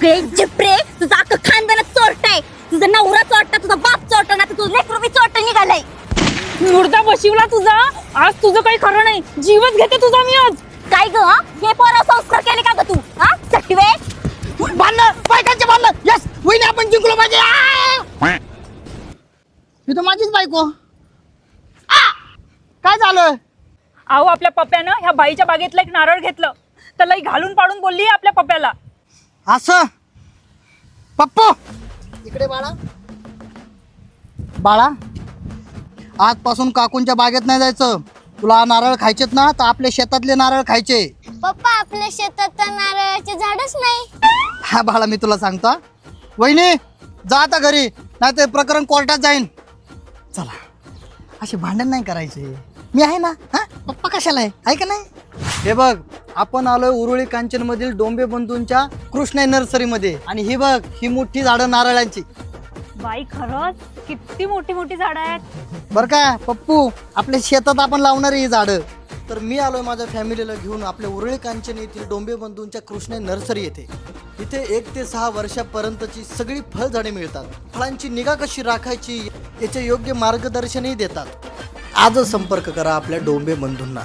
गे जिप्रे, तुझा अख्खं खानदानच चोरट आहे. तुझा नवरा चोरटा, तुझा बाप चोरटा, ना तुझं लेकरू बी चोरट निघालंय. मुर्दा बशिवला तुझा. आज तुझं काही खरं नाही. जीवच घेते तुझा मी आज. काय ग हे पोरा संस्कार केले का ग तू? हा सटवे बांधलं बायकांचे बांधलं. यस वहिनी आपण जिंकलो पाहिजे. ही तर माझीच बायको. काय झालं? अहो आपल्या पप्प्यानं ह्या बाईच्या बागेतलं एक नारळ घेतलं. त्याला घालून पाडून बोलली आपल्या पप्प्याला. असं पप्पू इकडे बाळा. बाळा आजपासून काकूंच्या बागेत नाही जायचं. तुला नारळ खायचेत ना तर आपल्या शेतातले नारळ खायचे. पप्पा आपल्या शेतात तर नारळाचे झाडच नाही. हा बाळा मी तुला सांगतो. वहिनी जा आता घरी, नाही ते प्रकरण कोर्टात जाईन. चला असे भांडण नाही करायचे. मी आहे ना. हा पप्पा कशाला आहे का नाही? हे बघ आपण आलोय उरुळी कांचन मधील डोंबे बंधूंच्या कृष्णा नर्सरीमध्ये. आणि ही बघ ही मोठी झाडं नारळांची. बाई खरंच किती मोठी मोठी झाडं आहेत. बरं का पप्पू आपल्या शेतात आपण लावणार ही झाडं. तर मी आलोय माझ्या फॅमिलीला घेऊन आपल्या उरुळी कांचन येथील डोंबे बंधूंच्या कृष्णा नर्सरी येथे. इथे 1 ते 6 वर्षापर्यंतची सगळी फळझाडे मिळतात. फळांची निगा कशी राखायची याचे योग्य मार्गदर्शनही देतात. आजच संपर्क करा आपल्या डोंबे बंधूंना.